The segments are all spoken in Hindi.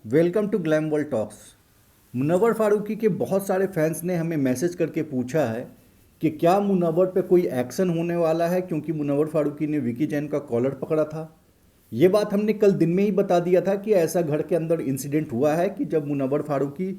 Welcome to Glam World Talks. Munawar Faruqui के बहुत सारे फैंस ने हमें मैसेज करके पूछा है कि क्या मुनव्वर पे कोई एक्शन होने वाला है, क्योंकि मुनव्वर फारूकी ने विकी जैन का कॉलर पकड़ा था। ये बात हमने कल दिन में ही बता दिया था कि ऐसा घर के अंदर इंसिडेंट हुआ है कि जब मुनव्वर फारूकी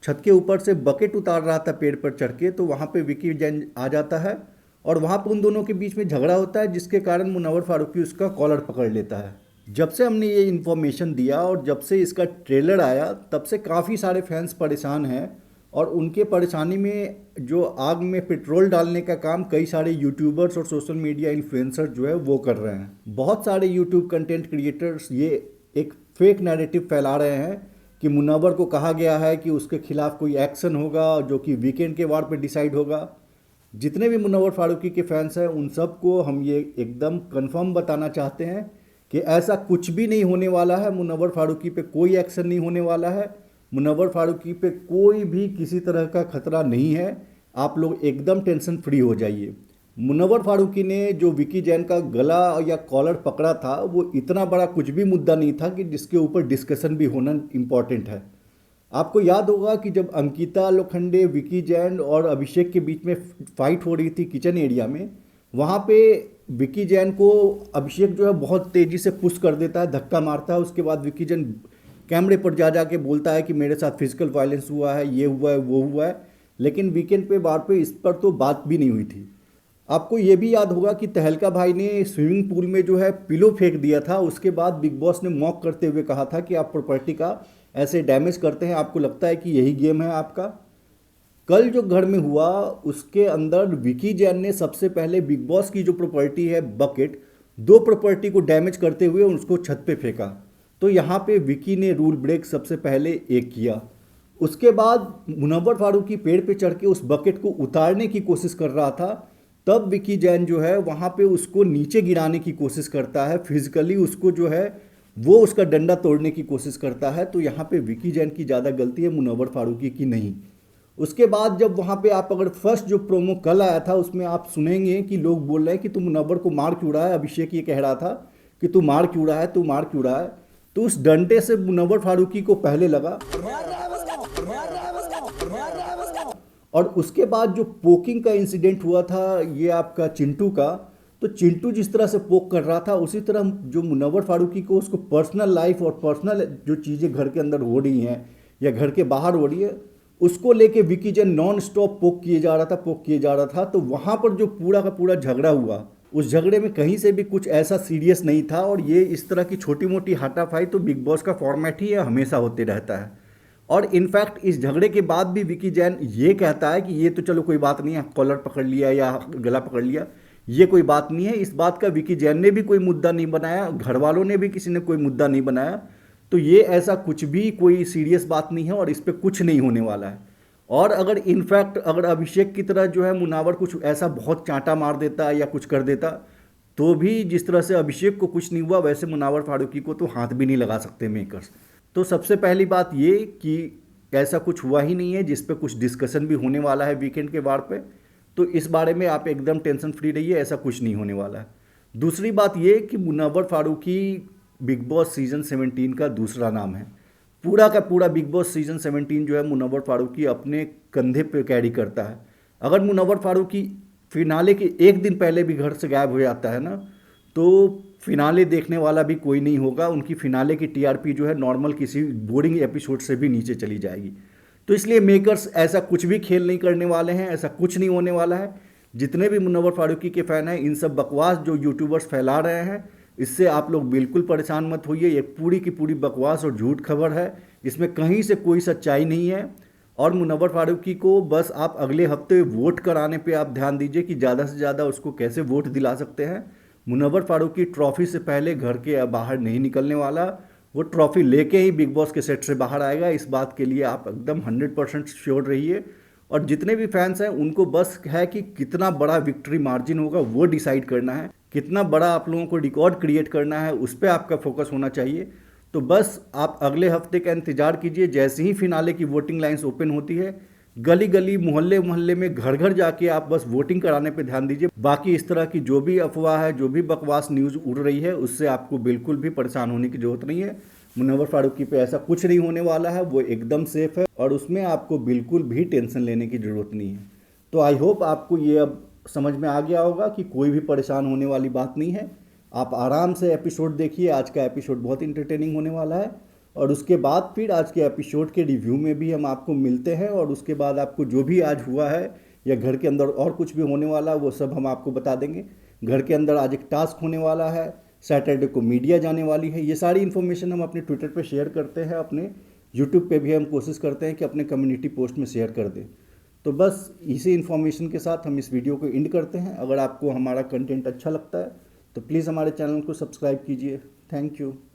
छत के ऊपर से बकेट उतार रहा था पेड़ पर चढ़ के, तो वहाँ पे विकी जैन आ जाता है और वहाँ पर उन दोनों के बीच में झगड़ा होता है, जिसके कारण मुनव्वर फारूकी उसका कॉलर पकड़ लेता है। जब से हमने ये इन्फॉर्मेशन दिया और जब से इसका ट्रेलर आया, तब से काफ़ी सारे फैंस परेशान हैं और उनके परेशानी में जो आग में पेट्रोल डालने का काम कई सारे यूट्यूबर्स और सोशल मीडिया इन्फ्लुएंसर जो है वो कर रहे हैं। बहुत सारे यूट्यूब कंटेंट क्रिएटर्स ये एक फेक नैरेटिव फैला रहे हैं कि मुनव्वर को कहा गया है कि उसके खिलाफ कोई एक्शन होगा जो कि वीकेंड के वार पे डिसाइड होगा। जितने भी मुनव्वर फारूकी के फैंस हैं उन सबको हम ये एकदम कंफर्म बताना चाहते हैं कि ऐसा कुछ भी नहीं होने वाला है। मुनव्वर फारूकी पे कोई एक्शन नहीं होने वाला है। मुनव्वर फारूकी पे कोई भी किसी तरह का खतरा नहीं है। आप लोग एकदम टेंशन फ्री हो जाइए। मुनव्वर फारूकी ने जो विकी जैन का गला या कॉलर पकड़ा था वो इतना बड़ा कुछ भी मुद्दा नहीं था कि जिसके ऊपर डिस्कशन भी होना इम्पॉर्टेंट है। आपको याद होगा कि जब अंकिता लोखंडे, विकी जैन और अभिषेक के बीच में फाइट हो रही थी किचन एरिया में, वहाँ पे विकी जैन को अभिषेक जो है बहुत तेज़ी से पुश कर देता है, धक्का मारता है। उसके बाद विकी जैन कैमरे पर जा के बोलता है कि मेरे साथ फिजिकल वायलेंस हुआ है, ये हुआ है, वो हुआ है। लेकिन वीकेंड पे बार पे इस पर तो बात भी नहीं हुई थी। आपको ये भी याद होगा कि तहलका भाई ने स्विमिंग पूल में जो है पिलो फेंक दिया था। उसके बाद बिग बॉस ने मॉक करते हुए कहा था कि आप प्रॉपर्टी का ऐसे डैमेज करते हैं, आपको लगता है कि यही गेम है आपका। कल जो घर में हुआ उसके अंदर विकी जैन ने सबसे पहले बिग बॉस की जो प्रॉपर्टी है बकेट, दो प्रॉपर्टी को डैमेज करते हुए उसको छत पे फेंका। तो यहाँ पे विकी ने रूल ब्रेक सबसे पहले एक किया। उसके बाद मुनव्वर फारूकी पेड़ पे चढ़ के उस बकेट को उतारने की कोशिश कर रहा था। तब विकी जैन जो है वहाँ पे उसको नीचे गिराने की कोशिश करता है, फिजिकली उसको जो है वो उसका डंडा तोड़ने की कोशिश करता है। तो यहाँ पे विकी जैन की ज़्यादा गलती है, मुनव्वर फारूकी की नहीं। उसके बाद जब वहाँ पे आप अगर फर्स्ट जो प्रोमो कल आया था उसमें आप सुनेंगे कि लोग बोल रहे हैं कि तू मुनव्वर को मार क्यों रहा है। अभिषेक ये कह रहा था कि तू मार क्यों रहा है, तू मार क्यों रहा है। तो उस डंडे से मुनव्वर फारूकी को पहले लगा और उसके बाद जो पोकिंग का इंसिडेंट हुआ था ये आपका चिंटू का, तो चिंटू जिस तरह से पोक कर रहा था उसी तरह जो मुनव्वर फारूकी को उसको पर्सनल लाइफ और पर्सनल जो चीज़ें घर के अंदर हो रही हैं या घर के बाहर हो रही है उसको लेके विकी जैन नॉन स्टॉप पोक किए जा रहा था। तो वहाँ पर जो पूरा का पूरा झगड़ा हुआ, उस झगड़े में कहीं से भी कुछ ऐसा सीरियस नहीं था। और ये इस तरह की छोटी मोटी हाथापाई तो बिग बॉस का फॉर्मेट ही है, हमेशा होते रहता है। और इनफैक्ट इस झगड़े के बाद भी विकी जैन ये कहता है कि ये तो चलो कोई बात नहीं है, कॉलर पकड़ लिया या गला पकड़ लिया, ये कोई बात नहीं है। इस बात का विकी जैन ने भी कोई मुद्दा नहीं बनाया, घर वालों ने भी किसी ने कोई मुद्दा नहीं बनाया। तो ये ऐसा कुछ भी कोई सीरियस बात नहीं है और इस पर कुछ नहीं होने वाला है। और अगर इनफैक्ट अगर अभिषेक की तरह जो है मुनावर कुछ ऐसा बहुत चांटा मार देता या कुछ कर देता, तो भी जिस तरह से अभिषेक को कुछ नहीं हुआ वैसे मुनावर फारूकी को तो हाथ भी नहीं लगा सकते मेकर्स। तो सबसे पहली बात ये कि ऐसा कुछ हुआ ही नहीं है जिस पे कुछ डिस्कशन भी होने वाला है वीकेंड के वार पे। तो इस बारे में आप एकदम टेंशन फ्री रहिए, ऐसा कुछ नहीं होने वाला है। दूसरी बात ये कि मुनव्वर फारूकी बिग बॉस सीज़न 17 का दूसरा नाम है। पूरा का पूरा बिग बॉस सीज़न 17 जो है मुनव्वर फारूकी अपने कंधे पे कैरी करता है। अगर मुनव्वर फारूकी फिनाले के एक दिन पहले भी घर से गायब हो जाता है ना, तो फिनाले देखने वाला भी कोई नहीं होगा। उनकी फिनाले की टीआरपी जो है नॉर्मल किसी बोरिंग एपिसोड से भी नीचे चली जाएगी। तो इसलिए मेकर्स ऐसा कुछ भी खेल नहीं करने वाले हैं, ऐसा कुछ नहीं होने वाला है। जितने भी मुनव्वर फारूकी के फ़ैन हैं, इन सब बकवास जो यूट्यूबर्स फैला रहे हैं, इससे आप लोग बिल्कुल परेशान मत होइए। ये पूरी की पूरी बकवास और झूठ खबर है, इसमें कहीं से कोई सच्चाई नहीं है। और मुनव्वर फारूकी को बस आप अगले हफ्ते वोट कराने पे आप ध्यान दीजिए कि ज़्यादा से ज़्यादा उसको कैसे वोट दिला सकते हैं। मुनव्वर फारूकी ट्रॉफी से पहले घर के बाहर नहीं निकलने वाला, वो ट्रॉफी लेके ही बिग बॉस के सेट से बाहर आएगा। इस बात के लिए आप एकदम 100% श्योर रहिए। और जितने भी फैंस हैं उनको बस है कि कितना बड़ा विक्ट्री मार्जिन होगा वो डिसाइड करना है, कितना बड़ा आप लोगों को रिकॉर्ड क्रिएट करना है उस पर आपका फोकस होना चाहिए। तो बस आप अगले हफ्ते का इंतज़ार कीजिए। जैसे ही फिनाले की वोटिंग लाइन्स ओपन होती है, गली गली मोहल्ले मोहल्ले में घर घर जाके आप बस वोटिंग कराने पे ध्यान दीजिए। बाकी इस तरह की जो भी अफवाह है, जो भी बकवास न्यूज़ उड़ रही है, उससे आपको बिल्कुल भी परेशान होने की ज़रूरत नहीं है। मुनव्वर फारूकी पे ऐसा कुछ नहीं होने वाला है, वो एकदम सेफ है और उसमें आपको बिल्कुल भी टेंशन लेने की ज़रूरत नहीं है। तो आई होप आपको ये अब समझ में आ गया होगा कि कोई भी परेशान होने वाली बात नहीं है। आप आराम से एपिसोड देखिए, आज का एपिसोड बहुत इंटरटेनिंग होने वाला है। और उसके बाद फिर आज के एपिसोड के रिव्यू में भी हम आपको मिलते हैं, और उसके बाद आपको जो भी आज हुआ है या घर के अंदर और कुछ भी होने वाला है वो सब हम आपको बता देंगे। घर के अंदर आज एक टास्क होने वाला है, सैटरडे को मीडिया जाने वाली है, ये सारी इन्फॉर्मेशन हम अपने ट्विटर पे शेयर करते हैं, अपने यूट्यूब पे भी हम कोशिश करते हैं कि अपने कम्युनिटी पोस्ट में शेयर कर दें। तो बस इसी इन्फॉर्मेशन के साथ हम इस वीडियो को एंड करते हैं। अगर आपको हमारा कंटेंट अच्छा लगता है तो प्लीज़ हमारे चैनल को सब्सक्राइब कीजिए। Thank you.